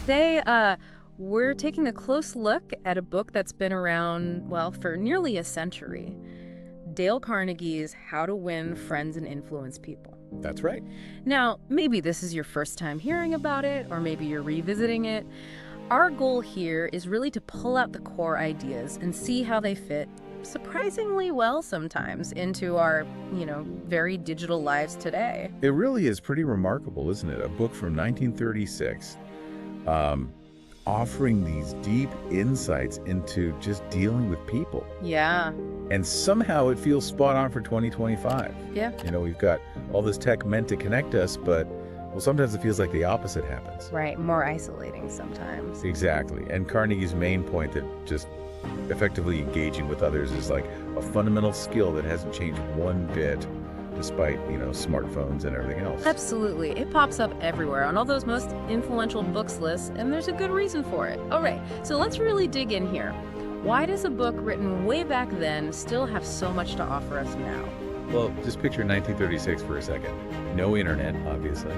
Today, we're taking a close look at a book that's been around, well, for nearly a century. Dale Carnegie's How to Win Friends and Influence People. That's right. Now, maybe this is your first time hearing about it, or maybe you're revisiting it. Our goal here is really to pull out the core ideas and see how they fit surprisingly well sometimes into our, very digital lives today. It really is pretty remarkable, isn't it? A book from 1936 offering these deep insights into just dealing with people. Yeah. And somehow it feels spot on for 2025. Yeah. We've got all this tech meant to connect us, but, well, sometimes it feels like the opposite happens. Right. More isolating sometimes. Exactly. And Carnegie's main point that just effectively engaging with others is like a fundamental skill that hasn't changed one bit despite, smartphones and everything else. Absolutely. It pops up everywhere on all those most influential books lists, and there's a good reason for it. All right, so let's really dig in here. Why does a book written way back then still have so much to offer us now? Well, just picture 1936 for a second. No internet, obviously.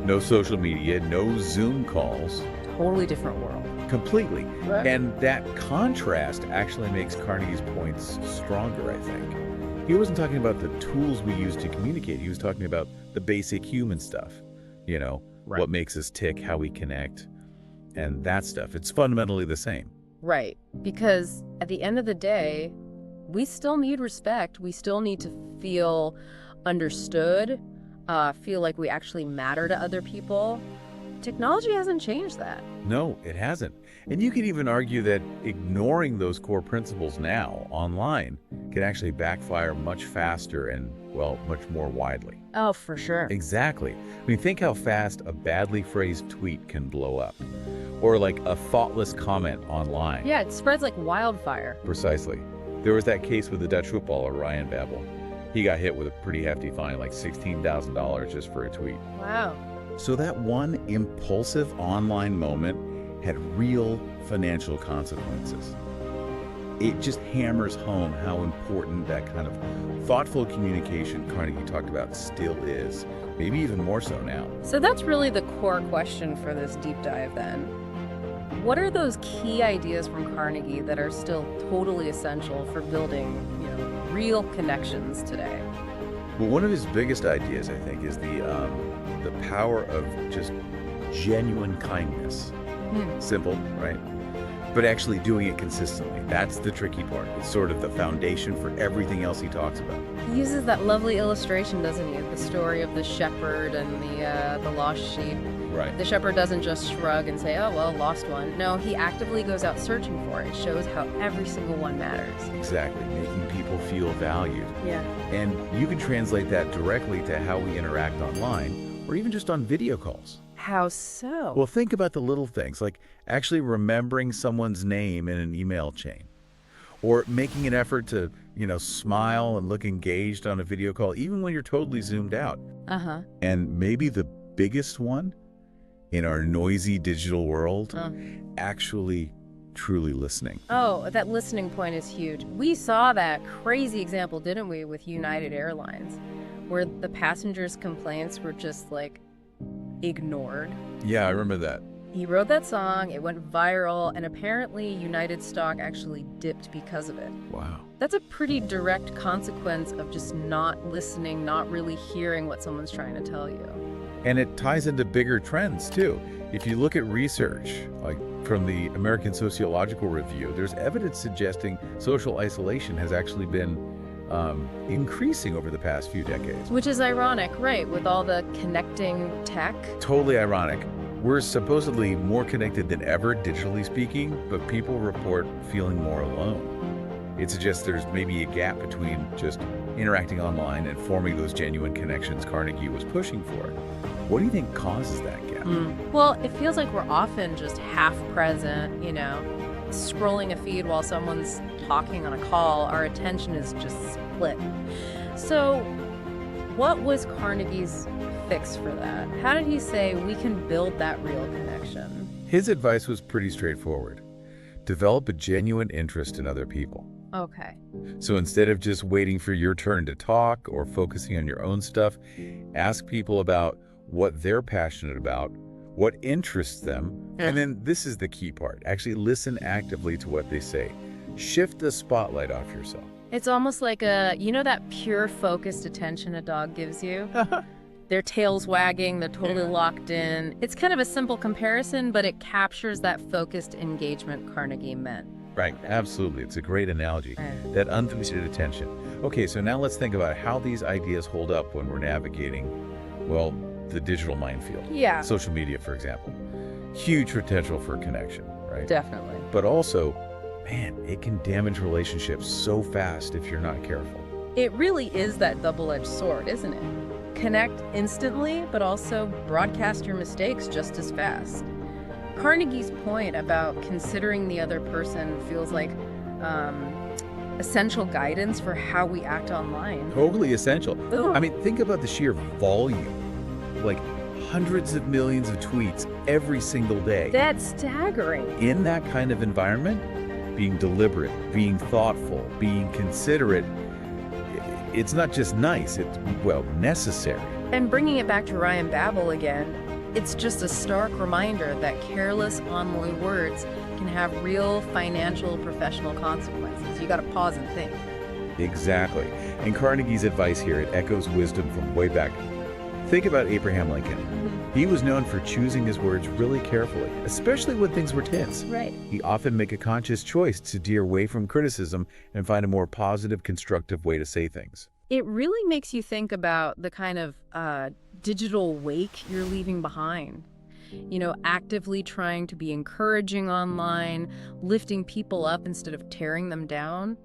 No social media, no Zoom calls. Totally different world. Completely. Right. And that contrast actually makes Carnegie's points stronger, I think. He wasn't talking about the tools we use to communicate. He was talking about the basic human stuff. Right. What makes us tick, how we connect, and that stuff. It's fundamentally the same. Right. Because at the end of the day, we still need respect. We still need to feel understood, feel like we actually matter to other people. Technology hasn't changed that. No, it hasn't. And you could even argue that ignoring those core principles now online can actually backfire much faster and, well, much more widely. Oh, for sure. Exactly. I mean, think how fast a badly phrased tweet can blow up. Or like a thoughtless comment online. Yeah, it spreads like wildfire. Precisely. There was that case with the Dutch footballer, Ryan Babel. He got hit with a pretty hefty fine, like $16,000 just for a tweet. Wow. So that one impulsive online moment had real financial consequences. It just hammers home how important that kind of thoughtful communication Carnegie talked about still is, maybe even more so now. So that's really the core question for this deep dive then. What are those key ideas from Carnegie that are still totally essential for building, real connections today? Well, one of his biggest ideas, I think, is the power of just genuine kindness. Simple, right? But actually doing it consistently. That's the tricky part. It's sort of the foundation for everything else he talks about. He uses that lovely illustration, doesn't he? The story of the shepherd and the lost sheep. Right. The shepherd doesn't just shrug and say, oh, well, lost one. No, he actively goes out searching for it. It shows how every single one matters. Exactly, making people feel valued. Yeah. And you can translate that directly to how we interact online or even just on video calls. How so? Well, think about the little things, like actually remembering someone's name in an email chain, or making an effort to, smile and look engaged on a video call, even when you're totally zoomed out. Uh-huh. And maybe the biggest one in our noisy digital world, actually truly listening. Oh, that listening point is huge. We saw that crazy example, didn't we, with United Airlines, where the passengers' complaints were just ignored. Yeah, I remember that. He wrote that song, it went viral, and apparently United stock actually dipped because of it. Wow. That's a pretty direct consequence of just not listening, not really hearing what someone's trying to tell you. And it ties into bigger trends, too. If you look at research, like from the American Sociological Review, there's evidence suggesting social isolation has actually been increasing over the past few decades. Which is ironic, right, with all the connecting tech? Totally ironic. We're supposedly more connected than ever, digitally speaking, but people report feeling more alone. It suggests there's maybe a gap between just interacting online and forming those genuine connections Carnegie was pushing for. What do you think causes that gap? Well, it feels like we're often just half present, scrolling a feed while someone's talking on a call. Our attention is just split. So what was Carnegie's fix for that? How did he say we can build that real connection? His advice was pretty straightforward. Develop a genuine interest in other people. Okay. So instead of just waiting for your turn to talk or focusing on your own stuff, ask people about what they're passionate about what interests them, and then this is the key part. Actually listen actively to what they say. Shift the spotlight off yourself. It's almost like that pure focused attention a dog gives you? Their tail's wagging, they're totally locked in. It's kind of a simple comparison, but it captures that focused engagement Carnegie meant. Right, absolutely. It's a great analogy. That undivided attention. Okay, so now let's think about how these ideas hold up when we're navigating, well, the digital minefield. Yeah. Social media, for example. Huge potential for connection, right? Definitely. But also, man, it can damage relationships so fast if you're not careful. It really is that double-edged sword, isn't it? Connect instantly, but also broadcast your mistakes just as fast. Carnegie's point about considering the other person feels like essential guidance for how we act online. Totally essential. Ugh. I mean, think about the sheer volume. Like hundreds of millions of tweets every single day. That's staggering. In that kind of environment, being deliberate, being thoughtful, being considerate, it's not just nice, it's, well, necessary. And bringing it back to Ryan Babel again, it's just a stark reminder that careless online words can have real financial, professional consequences. You gotta pause and think. Exactly. And Carnegie's advice here, it echoes wisdom from way back. Think about Abraham Lincoln. He was known for choosing his words really carefully, especially when things were tense. Right. He often make a conscious choice to steer away from criticism and find a more positive, constructive way to say things. It really makes you think about the kind of digital wake you're leaving behind. Actively trying to be encouraging online, lifting people up instead of tearing them down.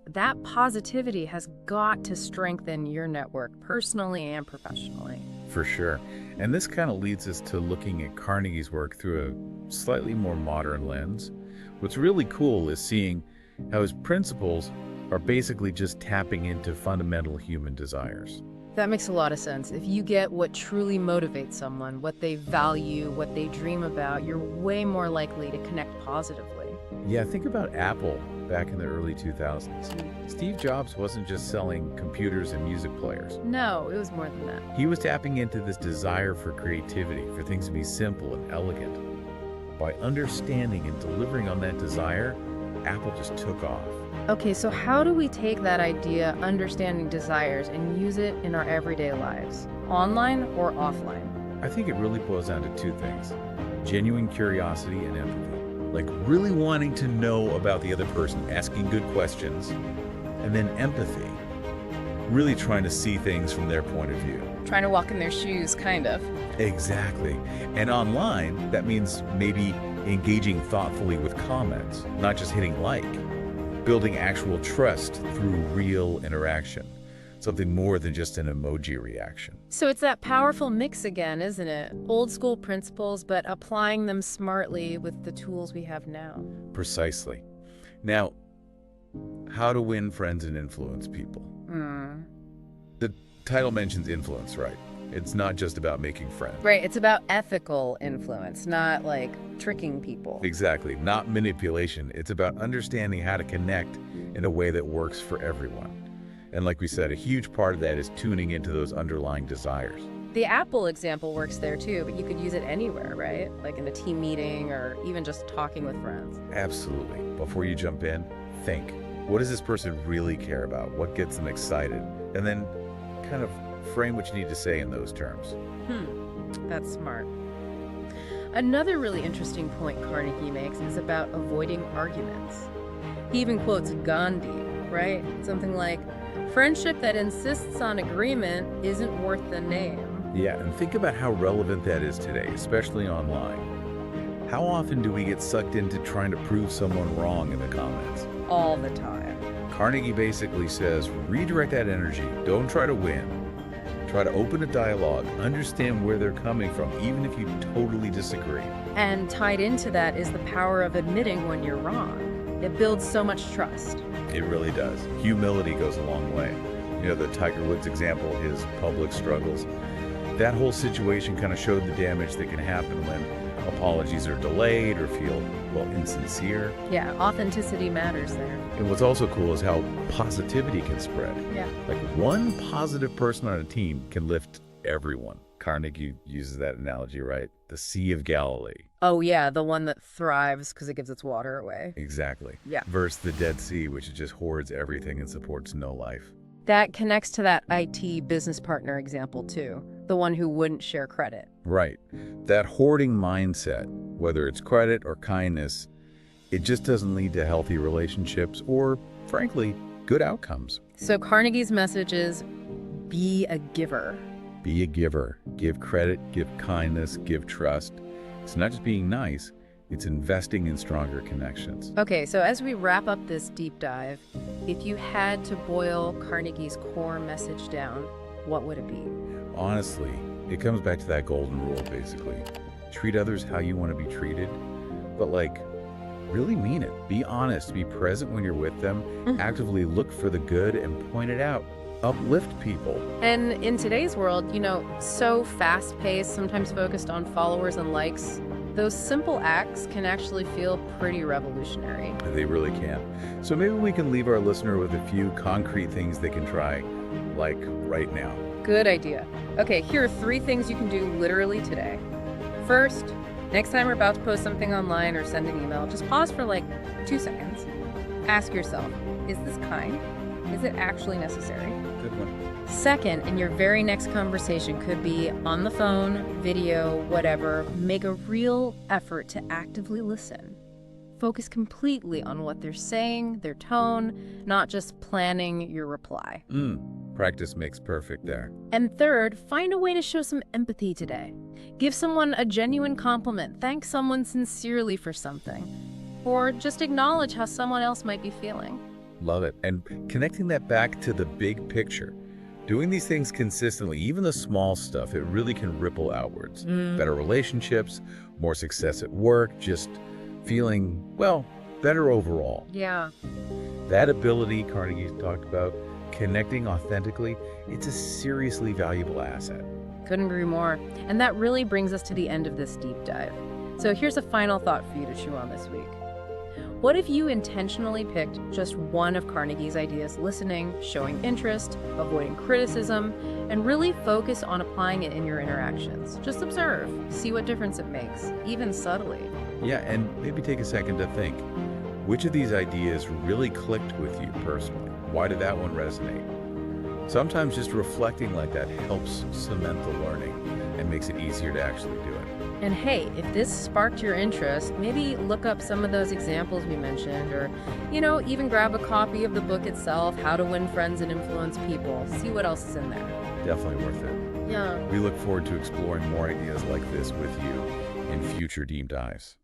That positivity has got to strengthen your network personally and professionally. For sure. And this kind of leads us to looking at Carnegie's work through a slightly more modern lens. What's really cool is seeing how his principles are basically just tapping into fundamental human desires. That makes a lot of sense. If you get what truly motivates someone, what they value, what they dream about, you're way more likely to connect positively. Yeah, think about Apple back in the early 2000s. Steve Jobs wasn't just selling computers and music players. No, it was more than that. He was tapping into this desire for creativity, for things to be simple and elegant. By understanding and delivering on that desire, Apple just took off. Okay, so how do we take that idea, understanding desires, and use it in our everyday lives, online or offline? I think it really boils down to two things: genuine curiosity and empathy. Like really wanting to know about the other person, asking good questions, and then empathy, really trying to see things from their point of view. Trying to walk in their shoes, kind of. Exactly. And online, that means maybe engaging thoughtfully with comments, not just hitting like. Building actual trust through real interaction. Something more than just an emoji reaction. So it's that powerful mix again, isn't it? Old school principles, but applying them smartly with the tools we have now. Precisely. Now, how to win friends and influence people. The title mentions influence, right? It's not just about making friends. Right, it's about ethical influence, not like tricking people. Exactly, not manipulation. It's about understanding how to connect in a way that works for everyone. And like we said, a huge part of that is tuning into those underlying desires. The Apple example works there too, but you could use it anywhere, right? Like in a team meeting or even just talking with friends. Absolutely. Before you jump in, think. What does this person really care about? What gets them excited? And then kind of frame what you need to say in those terms. That's smart. Another really interesting point Carnegie makes is about avoiding arguments. He even quotes Gandhi, right? Something like, friendship that insists on agreement isn't worth the name. Yeah, and think about how relevant that is today, especially online. How often do we get sucked into trying to prove someone wrong in the comments? All the time. Carnegie basically says, redirect that energy. Don't try to win. Try to open a dialogue, understand where they're coming from, even if you totally disagree. And tied into that is the power of admitting when you're wrong. It builds so much trust. It really does. Humility goes a long way. The Tiger Woods example, his public struggles. That whole situation kind of showed the damage that can happen when apologies are delayed or feel, well, insincere. Yeah, authenticity matters there. And what's also cool is how positivity can spread. Yeah. Like one positive person on a team can lift everyone. Carnegie uses that analogy, right? The Sea of Galilee. Oh, yeah, the one that thrives because it gives its water away. Exactly. Yeah. Versus the Dead Sea, which just hoards everything and supports no life. That connects to that IT business partner example, too. The one who wouldn't share credit. Right. That hoarding mindset, whether it's credit or kindness, it just doesn't lead to healthy relationships or, frankly, good outcomes. So Carnegie's message is, be a giver. Be a giver. Give credit, give kindness, give trust. It's not just being nice, it's investing in stronger connections. Okay, so as we wrap up this deep dive, if you had to boil Carnegie's core message down, what would it be? Honestly, it comes back to that golden rule, basically. Treat others how you want to be treated, but really mean it. Be honest, be present when you're with them, actively look for the good and point it out. Uplift people. And in today's world, so fast-paced, sometimes focused on followers and likes, those simple acts can actually feel pretty revolutionary. They really can. So maybe we can leave our listener with a few concrete things they can try, like right now. Good idea. Okay, here are 3 things you can do literally today. First, next time you're about to post something online or send an email, just pause for 2 seconds. Ask yourself, is this kind? Is it actually necessary? Good one. Second, in your very next conversation could be on the phone, video, whatever, make a real effort to actively listen. Focus completely on what they're saying, their tone, not just planning your reply. Practice makes perfect there. And third, find a way to show some empathy today. Give someone a genuine compliment, thank someone sincerely for something, or just acknowledge how someone else might be feeling. Love it. And connecting that back to the big picture. Doing these things consistently, even the small stuff, it really can ripple outwards. Better relationships, more success at work, just feeling, better overall. Yeah. That ability Carnegie talked about, connecting authentically, it's a seriously valuable asset. Couldn't agree more. And that really brings us to the end of this deep dive. So here's a final thought for you to chew on this week. What if you intentionally picked just one of Carnegie's ideas, listening, showing interest, avoiding criticism, and really focus on applying it in your interactions? Just observe, see what difference it makes, even subtly. Yeah, and maybe take a second to think, which of these ideas really clicked with you personally? Why did that one resonate? Sometimes just reflecting like that helps cement the learning and makes it easier to actually do it. And hey, if this sparked your interest, maybe look up some of those examples we mentioned, or, even grab a copy of the book itself, How to Win Friends and Influence People. See what else is in there. Definitely worth it. Yeah. We look forward to exploring more ideas like this with you in future deep dives.